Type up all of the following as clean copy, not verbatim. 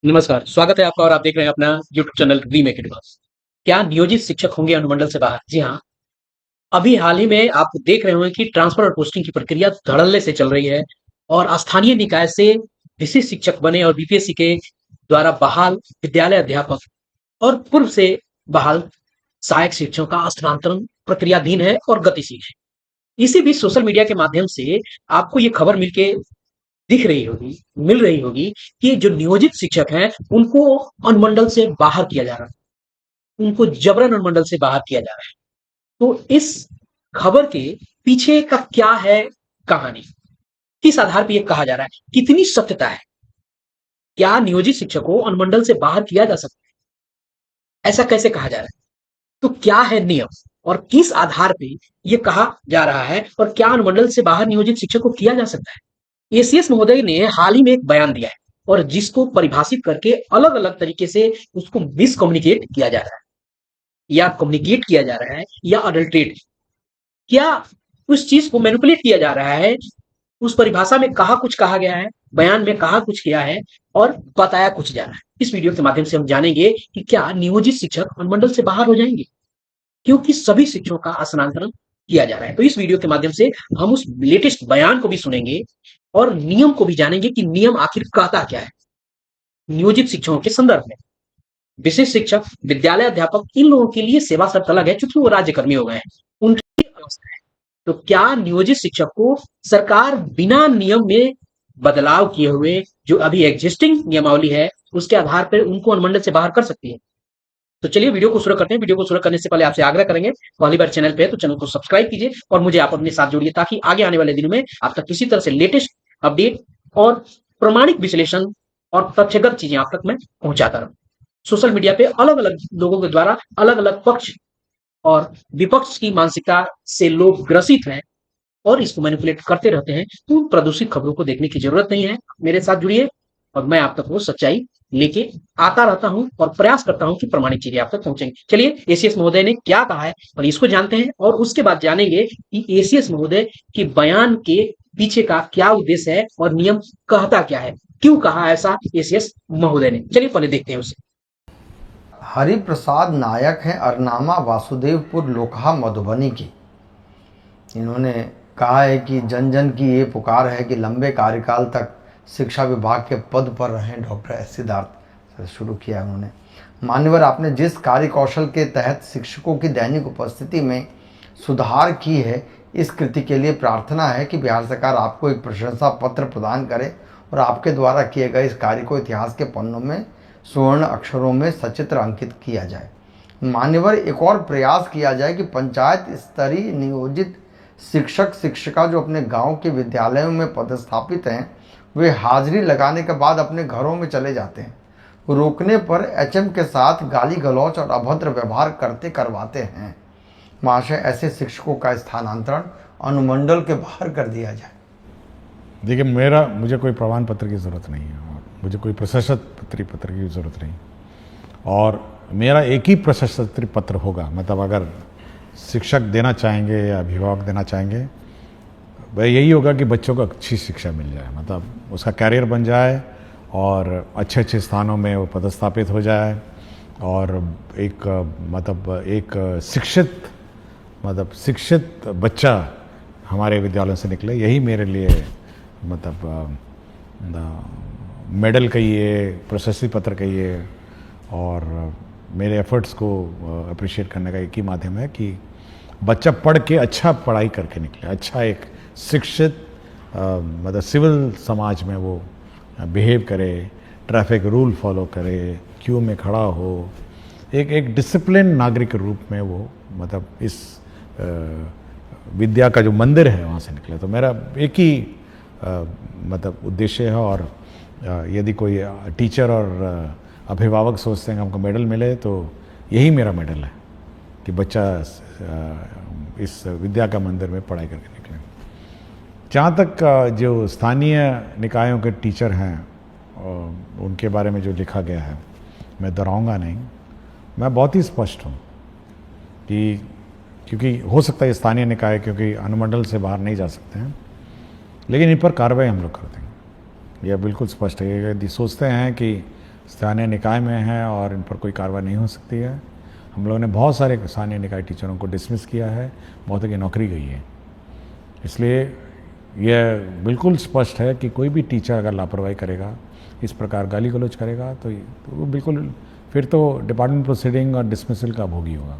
नमस्कार, स्वागत है आपका और आप देख रहे हैं अपना YouTube channel remake it boss. क्या नियोजित शिक्षक होंगे अनुमंडल से बाहर? जी हाँ, अभी हाल ही में आप देख रहे होंगे कि ट्रांसफर और पोस्टिंग की प्रक्रिया धड़ल्ले से चल रही है और स्थानीय निकाय से विशिष्ट शिक्षक बने और बीपीएससी के द्वारा बहाल विद्यालय अध्यापक और पूर्व से बहाल सहायक शिक्षकों का स्थानांतरण प्रक्रियाधीन है और गतिशील है। इसी बीच सोशल मीडिया के माध्यम से आपको ये खबर मिल रही होगी कि जो नियोजित शिक्षक हैं, उनको अनुमंडल से बाहर किया जा रहा है। उनको जबरन अनुमंडल से बाहर किया जा रहा है। तो इस खबर के पीछे का क्या है कहानी? किस आधार पर ये कहा जा रहा है? कितनी सत्यता है? क्या नियोजित शिक्षक को अनुमंडल से बाहर किया जा सकता है? ऐसा कैसे कहा जा रहा है? तो क्या है नियम और किस आधार पे ये कहा जा रहा है और क्या अनुमंडल से बाहर नियोजित शिक्षक को किया जा सकता है? एसीएस महोदय ने हाल ही में एक बयान दिया है और जिसको परिभाषित करके अलग-अलग तरीके से उसको मिसकम्युनिकेट किया जा रहा है या कम्युनिकेट किया जा रहा है या अडल्ट्रेट क्या उस चीज को मैनिपुलेट किया जा रहा है। उस परिभाषा में कहा कुछ कहा गया है, बयान में कहा कुछ किया है और बताया कुछ जा रहा है। इस वीडियो के माध्यम से हम जानेंगे कि क्या नियोजित शिक्षक अनुमंडल से बाहर हो जाएंगे क्योंकि सभी शिक्षकों का स्थानांतरण किया जा रहा है। तो इस वीडियो के माध्यम से हम उस लेटेस्ट बयान को भी सुनेंगे और नियम को भी जानेंगे कि नियम आखिर कहता क्या है नियोजित शिक्षकों के संदर्भ में। विशिष्ट शिक्षक, विद्यालय अध्यापक, इन लोगों के लिए सेवा शर्त अलग है क्योंकि वो राज्य कर्मी हो गए हैं, उनकी अवस्था है। तो क्या नियोजित शिक्षक को सरकार बिना नियम में बदलाव किए हुए जो अभी एग्जिस्टिंग नियमावली है उसके आधार पर उनको अनुमंडल से बाहर कर सकती है? तो चलिए वीडियो को शुरू करते हैं। वीडियो को शुरू करने से पहले आपसे आग्रह करेंगे, पहली बार चैनल पे है तो चैनल को सब्सक्राइब कीजिए और मुझे आप अपने साथ जोड़िए ताकि आगे आने वाले दिनों में आप तक किसी तरह से लेटेस्ट अपडेट और प्रमाणिक विश्लेषण और तथ्यगत चीजें आप तक मैं पहुंचाता रहूं। सोशल मीडिया पे अलग अलग लोगों के द्वारा अलग अलग पक्ष और विपक्ष की मानसिकता से लोग ग्रसित हैं और इसको मैनिपुलेट करते रहते हैं। तो उन प्रदूषित खबरों को देखने की जरूरत नहीं है। मेरे साथ जुड़िए और मैं आप तक वो सच्चाई लेके आता रहता हूं और प्रयास करता हूं कि प्रमाणिक चीजें आप तक पहुंचेंगी। चलिए एसीएस महोदय ने क्या कहा है और इसको जानते हैं और उसके बाद जानेंगे कि एसीएस महोदय के बयान के पीछे का क्या उद्देश्य है और नियम कहता क्या है, क्यों कहा ऐसा एसीएस महोदय ने। चलिए पहले देखते हैं उसे। हरिप्रसाद नायक हैं अरनामा वासुदेवपुर लोकहा मधुबनी की। इन्होंने कहा है कि जन जन की ये पुकार है कि लंबे कार्यकाल तक शिक्षा विभाग के पद पर रहें डॉक्टर एस सिद्धार्थ। शुरू किया उन्होंने। मान्यवर, आपने जिस कार्य कौशल के तहत शिक्षकों की दैनिक उपस्थिति में सुधार की है, इस कृति के लिए प्रार्थना है कि बिहार सरकार आपको एक प्रशंसा पत्र प्रदान करे और आपके द्वारा किए गए इस कार्य को इतिहास के पन्नों में स्वर्ण अक्षरों में सचित्र अंकित किया जाए। मान्यवर, एक और प्रयास किया जाए कि पंचायत स्तरीय नियोजित शिक्षक शिक्षिका जो अपने गांव के विद्यालयों में पदस्थापित हैं, वे हाजिरी लगाने के बाद अपने घरों में चले जाते हैं। रोकने पर एचएम के साथ गाली गलौच और अभद्र व्यवहार करवाते हैं। महाशय, ऐसे शिक्षकों का स्थानांतरण अनुमंडल के बाहर कर दिया जाए। देखिए, मुझे कोई प्रमाण पत्र की ज़रूरत नहीं है और मुझे कोई प्रशस्ति पत्र की ज़रूरत नहीं और मेरा एक ही प्रशस्ति पत्र होगा। मतलब अगर शिक्षक देना चाहेंगे या अभिभावक देना चाहेंगे, वह यही होगा कि बच्चों को अच्छी शिक्षा मिल जाए, मतलब उसका कैरियर बन जाए और अच्छे अच्छे स्थानों में वो पदस्थापित हो जाए और एक शिक्षित बच्चा हमारे विद्यालयों से निकले। यही मेरे लिए मेडल कहिए, प्रशस्ति पत्र कहिए और मेरे एफर्ट्स को अप्रिशिएट करने का एक ही माध्यम है कि बच्चा पढ़ के अच्छा पढ़ाई करके निकले, अच्छा एक शिक्षित सिविल समाज में वो बिहेव करे, ट्रैफिक रूल फॉलो करे, क्यू में खड़ा हो, एक डिसिप्लिन नागरिक के रूप में वो इस विद्या का जो मंदिर है वहाँ से निकले। तो मेरा एक ही उद्देश्य है और यदि कोई टीचर और अभिभावक सोचते हैं कि हमको मेडल मिले तो यही मेरा मेडल है कि बच्चा इस विद्या का मंदिर में पढ़ाई करके निकले। जहाँ तक जो स्थानीय निकायों के टीचर हैं उनके बारे में जो लिखा गया है, मैं दोहराऊंगा नहीं। मैं बहुत ही स्पष्ट हूँ कि क्योंकि हो सकता है स्थानीय निकाय क्योंकि अनुमंडल से बाहर नहीं जा सकते हैं, लेकिन इन पर कार्रवाई हम लोग करते हैं। यह बिल्कुल स्पष्ट है। यदि सोचते हैं कि स्थानीय निकाय में हैं और इन पर कोई कार्रवाई नहीं हो सकती है। हम लोगों ने बहुत सारे स्थानीय निकाय टीचरों को डिसमिस किया है, बहुतों की नौकरी गई है। इसलिए यह बिल्कुल स्पष्ट है कि कोई भी टीचर अगर लापरवाही करेगा, इस प्रकार गाली गलौज करेगा, तो वो बिल्कुल फिर तो डिपार्टमेंट प्रोसीडिंग और डिसमिसल का भोगी होगा।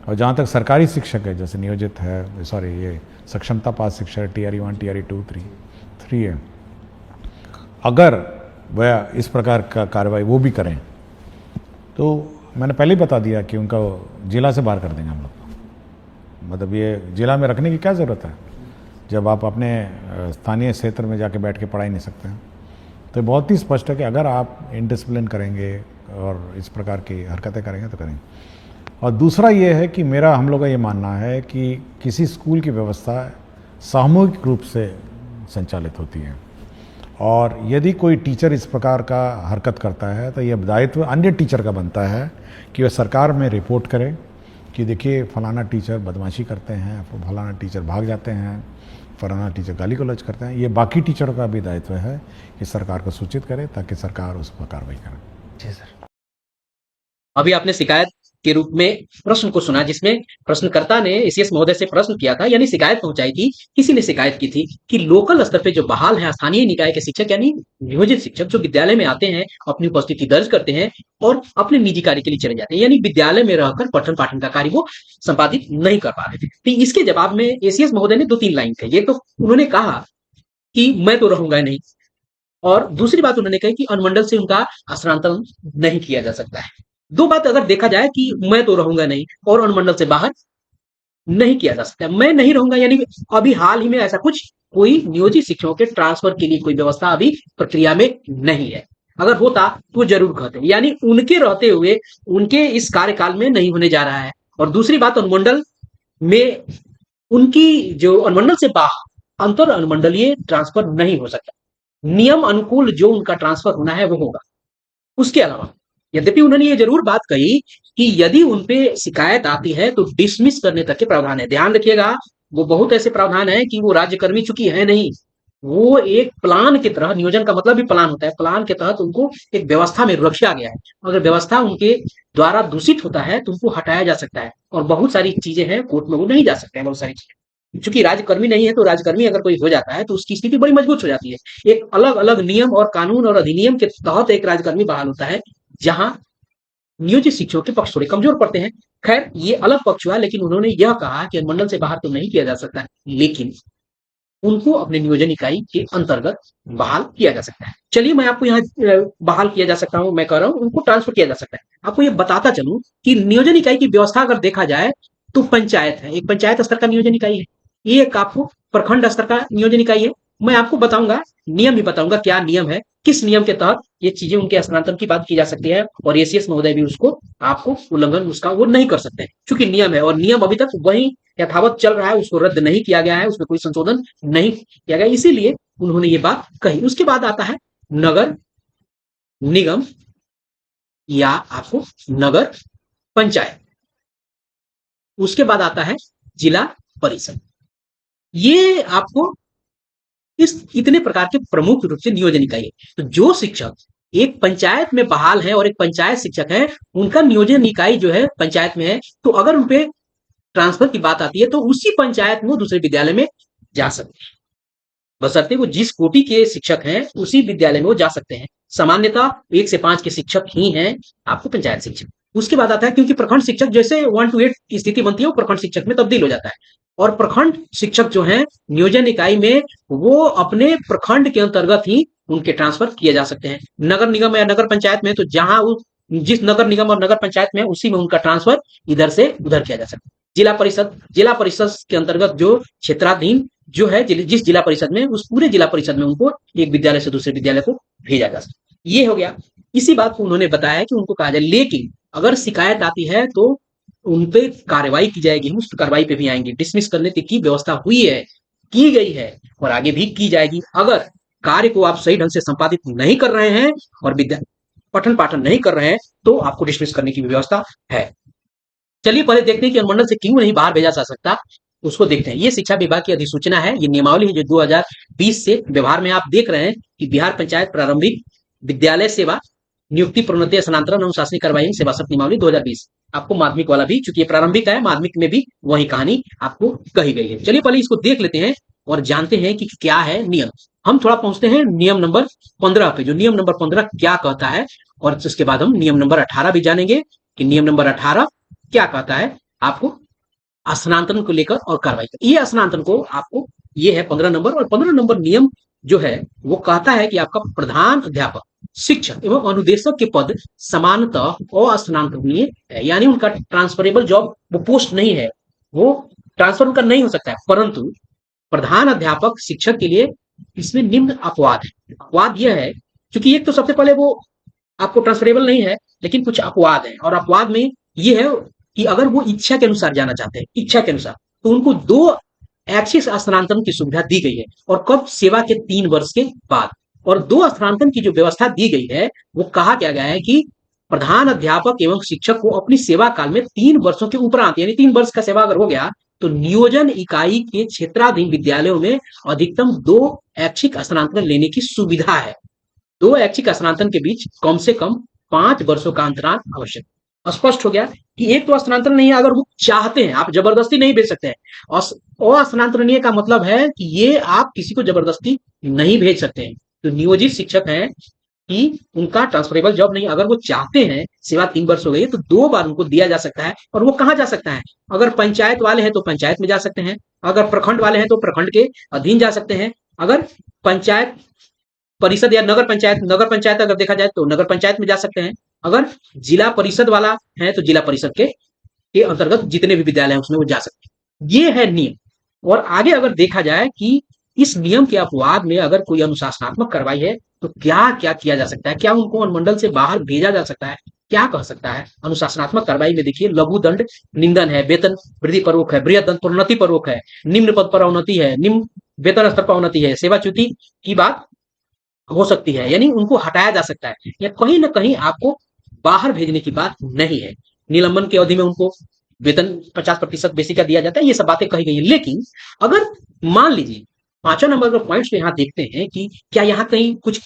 और जहाँ तक सरकारी शिक्षक है, जैसे नियोजित है, सॉरी ये सक्षमता पास शिक्षक TRE 1, TRE 2, 3 है, अगर वह इस प्रकार का कार्रवाई वो भी करें तो मैंने पहले ही बता दिया कि उनका जिला से बाहर कर देंगे हम लोग। मतलब ये जिला में रखने की क्या ज़रूरत है जब आप अपने स्थानीय क्षेत्र में जाके बैठ के पढ़ा ही नहीं सकते हैं। तो बहुत ही स्पष्ट है कि अगर आप इनडिसिप्लिन करेंगे और इस प्रकार की हरकतें करेंगे तो करेंगे। और दूसरा ये है कि हम लोग का ये मानना है कि किसी स्कूल की व्यवस्था सामूहिक रूप से संचालित होती है, और यदि कोई टीचर इस प्रकार का हरकत करता है तो यह दायित्व अन्य टीचर का बनता है कि वह सरकार में रिपोर्ट करे कि देखिए फलाना टीचर बदमाशी करते हैं, फलाना टीचर भाग जाते हैं, फलाना टीचर गाली गलौज करते हैं। ये बाकी टीचरों का भी दायित्व है कि सरकार को सूचित करे ताकि सरकार उस पर कार्रवाई करे। जी सर। अभी आपने शिकायत के रूप में प्रश्न को सुना, जिसमें प्रश्नकर्ता ने एसीएस महोदय से प्रश्न किया था, यानी शिकायत पहुंचाई थी। किसी ने शिकायत की थी कि लोकल स्तर पे जो बहाल है स्थानीय निकाय के शिक्षक यानी नियोजित शिक्षक जो विद्यालय में आते हैं, अपनी उपस्थिति दर्ज करते हैं और अपने निजी कार्य के लिए चले जाते हैं, यानी विद्यालय में रहकर पठन पाठन का कार्य वो संपादित नहीं कर पा रहे थे। तो इसके जवाब में एसीएस महोदय ने 2-3 लाइन कही। ये तो उन्होंने कहा कि मैं तो रहूंगा नहीं, और दूसरी बात उन्होंने कही कि अनुमंडल से उनका स्थानांतरण नहीं किया जा सकता है। दो बात अगर देखा जाए कि मैं तो रहूंगा नहीं और अनुमंडल से बाहर नहीं किया जा सकता, मैं नहीं रहूंगा यानी अभी हाल ही में ऐसा कुछ कोई नियोजित शिक्षकों के ट्रांसफर के लिए कोई व्यवस्था अभी प्रक्रिया में नहीं है। अगर होता तो जरूर कहते, यानी उनके रहते हुए उनके इस कार्यकाल में नहीं होने जा रहा है। और दूसरी बात, अनुमंडल में उनकी जो अनुमंडल से बाहर अंतर अनुमंडलीय ट्रांसफर नहीं हो सकता, नियम अनुकूल जो उनका ट्रांसफर होना है वो होगा। उसके अलावा यद्यपि उन्होंने ये जरूर बात कही कि यदि उनपे शिकायत आती है तो डिसमिस करने तक के प्रावधान है। ध्यान रखिएगा, वो बहुत ऐसे प्रावधान है कि वो राज्यकर्मी चूंकि है नहीं, वो एक प्लान की तरह, नियोजन का मतलब भी प्लान होता है, प्लान के तहत उनको एक व्यवस्था में रखा गया है। अगर व्यवस्था उनके द्वारा दूषित होता है तो उनको हटाया जा सकता है, और बहुत सारी चीजें हैं कोर्ट में वो नहीं जा सकते हैं। बहुत सारी चीजें चूंकि राज्यकर्मी नहीं है, तो राज्यकर्मी अगर कोई हो जाता है तो उसकी स्थिति बड़ी मजबूत हो जाती है। एक अलग अलग नियम और कानून और अधिनियम के तहत एक राज्यकर्मी बहाल होता है, जहां नियोजित शिक्षकों के पक्ष थोड़े कमजोर पड़ते हैं। खैर ये अलग पक्ष हुआ, लेकिन उन्होंने यह कहा कि अनुमंडल से बाहर तो नहीं किया जा सकता, लेकिन उनको अपने नियोजन इकाई के अंतर्गत बहाल किया जा सकता है। चलिए मैं आपको यहाँ बहाल किया जा सकता हूँ, मैं कह रहा हूँ उनको ट्रांसफर किया जा सकता है। आपको ये बताता चलूं कि नियोजन इकाई की व्यवस्था अगर देखा जाए तो पंचायत है, एक पंचायत स्तर का नियोजन इकाई है, ये एक आपको प्रखंड स्तर का नियोजन इकाई है। मैं आपको बताऊंगा, नियम भी बताऊंगा क्या नियम है, किस नियम के तहत ये चीजें उनके हस्तांतरण की बात की जा सकती है, और एसीएस महोदय भी उसको आपको उल्लंघन उसका वो नहीं कर सकते, क्योंकि नियम है और नियम अभी तक वही यथावत चल रहा है, उसको रद्द नहीं किया गया है, उसमें कोई संशोधन नहीं किया गया, इसीलिए उन्होंने ये बात कही। उसके बाद आता है नगर निगम या आपको नगर पंचायत, उसके बाद आता है जिला परिषद। ये आपको इस इतने प्रकार के प्रमुख रूप से नियोजन इकाई है। तो जो शिक्षक एक पंचायत में बहाल है और एक पंचायत शिक्षक है, उनका नियोजन इकाई जो है पंचायत में है, तो अगर उनपे ट्रांसफर की बात आती है तो उसी पंचायत में दूसरे विद्यालय में जा सकते हैं, बशर्ते वो जिस कोटि के शिक्षक हैं उसी विद्यालय में वो जा सकते हैं। सामान्यतः 1 से 5 के शिक्षक ही हैं आपको पंचायत शिक्षक। उसके बाद आता है, क्योंकि प्रखंड शिक्षक जैसे 1 to 8 की स्थिति बनती है वो प्रखंड शिक्षक में तब्दील हो जाता है, और प्रखंड शिक्षक जो हैं नियोजन इकाई में वो अपने प्रखंड के अंतर्गत ही उनके ट्रांसफर किए जा सकते हैं। नगर निगम या नगर पंचायत में तो जहां वो जिस नगर निगम और नगर पंचायत में उसी में उनका ट्रांसफर इधर से उधर किया जा सकता है। जिला परिषद के अंतर्गत जो क्षेत्राधीन जो है, जिस जिला परिषद में, उस पूरे जिला परिषद में उनको एक विद्यालय से दूसरे विद्यालय को भेजा जा सकता है। ये हो गया। इसी बात को उन्होंने बताया कि उनको कहा जाए, लेकिन अगर शिकायत आती है तो उन पे कार्रवाई की जाएगी, उस कार्रवाई पे भी आएंगे। डिसमिस करने तक की व्यवस्था हुई है, की गई है और आगे भी की जाएगी। अगर कार्य को आप सही ढंग से संपादित नहीं कर रहे हैं और पठन पाठन नहीं कर रहे हैं तो आपको डिसमिस करने की व्यवस्था है। चलिए पहले देखते हैं कि अनुमंडल से क्यों नहीं बाहर भेजा जा सकता, उसको देखते हैं। ये शिक्षा विभाग की अधिसूचना है, ये नियमावली है जो 2020 से व्यवहार में आप देख रहे हैं कि बिहार पंचायत प्रारंभिक विद्यालय सेवा नियुक्ति, प्रोन्नति, स्थानांतरण, अनुशासनिक कार्रवाई, सेवा शर्त नियमावली 2020। आपको माध्यमिक वाला भी, चूंकि ये प्रारंभिक है, माध्यमिक में भी वही कहानी आपको कही गई है। चलिए पहले इसको देख लेते हैं और जानते हैं कि क्या है नियम। हम थोड़ा पहुंचते हैं नियम नंबर 15 पे, जो नियम नंबर 15 क्या कहता है, और उसके बाद हम नियम नंबर 18 भी जानेंगे कि नियम नंबर 18 क्या कहता है आपको स्थानांतरण को लेकर और कार्रवाई। ये स्थानांतरण को आपको, ये है 15 नंबर, और 15 नंबर नियम जो है वो कहता है कि आपका प्रधान अध्यापक, शिक्षक एवं अनुदेशक के पद समानतः अस्थानांतरणीय है, यानी उनका ट्रांसफरेबल जॉब, वो पोस्ट नहीं है, वो ट्रांसफर उनका नहीं हो सकता है। परंतु प्रधान अध्यापक शिक्षक के लिए इसमें निम्न अपवाद है। अपवाद यह है, क्योंकि एक तो सबसे पहले वो आपको ट्रांसफरेबल नहीं है, लेकिन कुछ अपवाद है, और अपवाद में ये है कि अगर वो इच्छा के अनुसार जाना चाहते हैं, इच्छा के अनुसार, तो उनको 2 ऐच्छिक स्थानांतरण की सुविधा दी गई है। और कब? सेवा के 3 वर्ष के बाद। और 2 स्थानांतरण की जो व्यवस्था दी गई है वो कहा क्या गया है कि प्रधान अध्यापक एवं शिक्षक को अपनी सेवा काल में 3 वर्षों के उपरांत, यानी 3 वर्ष का सेवा अगर हो गया, तो नियोजन इकाई के क्षेत्राधीन विद्यालयों में अधिकतम 2 ऐच्छिक स्थानांतरण लेने की सुविधा है। 2 ऐच्छिक स्थानांतरण के बीच कम से कम 5 वर्षों का अंतराल आवश्यक। स्पष्ट हो गया कि एक तो स्थानांतरण नहीं है, अगर वो चाहते हैं, आप जबरदस्ती नहीं भेज सकते हैं। अस्थानांतरणीय का मतलब है कि ये आप किसी को जबरदस्ती नहीं भेज सकते हैं। तो नियोजित शिक्षक हैं कि उनका ट्रांसफरेबल जॉब नहीं, अगर वो चाहते हैं, सेवा 3 वर्ष हो गई तो 2 बार उनको दिया जा सकता है। और वो कहाँ जा सकता है? अगर पंचायत वाले हैं तो पंचायत में जा सकते हैं, अगर प्रखंड वाले हैं तो प्रखंड के अधीन जा सकते हैं, अगर पंचायत परिषद या नगर पंचायत अगर देखा जाए तो नगर पंचायत में जा सकते हैं, अगर जिला परिषद वाला है तो जिला परिषद के अंतर्गत जितने भी विद्यालय हैं उसमें वो जा सकते हैं। ये है नियम। और आगे अगर देखा जाए कि इस नियम के अपवाद में अगर कोई अनुशासनात्मक कार्रवाई है तो क्या क्या किया जा सकता है, क्या उनको अनुमंडल से बाहर भेजा जा सकता है, क्या कह सकता है। अनुशासनात्मक कार्रवाई में देखिए, लघु दंड निंदन है, वेतन वृद्धि पर रोक है, बृहद दंड प्रोन्नति पर रोक है, निम्न पद पर अवनति है, निम्न वेतन स्तर पर अवनति है, सेवाच्युति की बात हो सकती है, यानी उनको हटाया जा सकता है, या कहीं ना कहीं आपको बाहर भेजने की बात नहीं है। निलंबन की अवधि में उनको वेतन 50% बेसिक का दिया जाता है। ये सब बातें कही गई है। लेकिन अगर मान लीजिए 5वां नंबर का पॉइंट्स पे यहाँ देखते हैं कि क्या यहाँ कहीं कुछ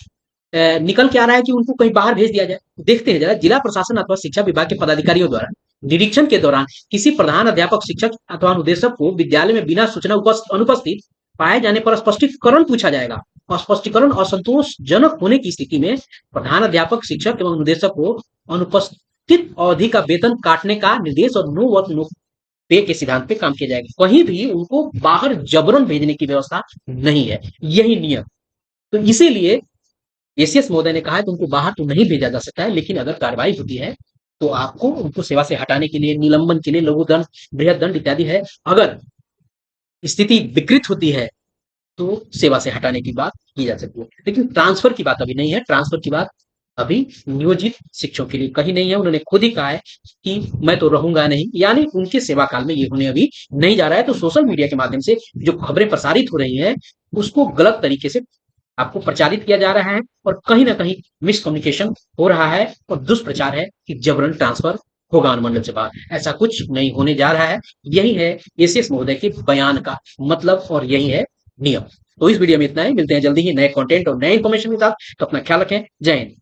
निकल के आ रहा है कि उनको कहीं बाहर भेज दिया जाए। देखते हैं जरा, जिला प्रशासन अथवा शिक्षा विभाग के पदाधिकारियों द्वारा निरीक्षण के दौरान किसी प्रधान अध्यापक, शिक्षक अथवा अनुदेशक को विद्यालय में बिना सूचना अनुपस्थित पाए जाने पर स्पष्टीकरण पूछा जाएगा। और स्पष्टीकरण असंतोषजनक होने की स्थिति में प्रधान अध्यापक, शिक्षक एवं अनुदेशक को अनुपस्थित अवधि का वेतन काटने का निर्देश और नो वर्क नो पे के सिद्धांत पे काम किया जाएगा। कहीं भी उनको बाहर जबरन भेजने की व्यवस्था नहीं है, यही नियम। तो इसीलिए एसीएस महोदय ने कहा है कि उनको बाहर तो नहीं भेजा जा सकता है, लेकिन अगर कार्रवाई होती है तो आपको उनको सेवा से हटाने के लिए, निलंबन के लिए लघु दंड, बृहद दंड इत्यादि है। अगर स्थिति विकृत होती है तो सेवा से हटाने की बात की जा सकती है, लेकिन ट्रांसफर की बात अभी नहीं है। ट्रांसफर की बात अभी नियोजित शिक्षकों के लिए कहीं नहीं है। उन्होंने खुद ही कहा है कि मैं तो रहूंगा नहीं, यानी उनके सेवा काल में ये होने अभी नहीं जा रहा है। तो सोशल मीडिया के माध्यम से जो खबरें प्रसारित हो रही है उसको गलत तरीके से आपको प्रचारित किया जा रहा है, और कहीं ना कहीं मिसकम्युनिकेशन हो रहा है और दुष्प्रचार है कि जबरन ट्रांसफर होगा अनुमंडल से बाहर। ऐसा कुछ नहीं होने जा रहा है। यही है एसीएस महोदय के बयान का मतलब, और यही है नियम। तो इस वीडियो में इतना ही। मिलते हैं जल्दी ही नए कंटेंट और नए इन्फॉर्मेशन के साथ। तो अपना ख्याल रखें। जय हिंद।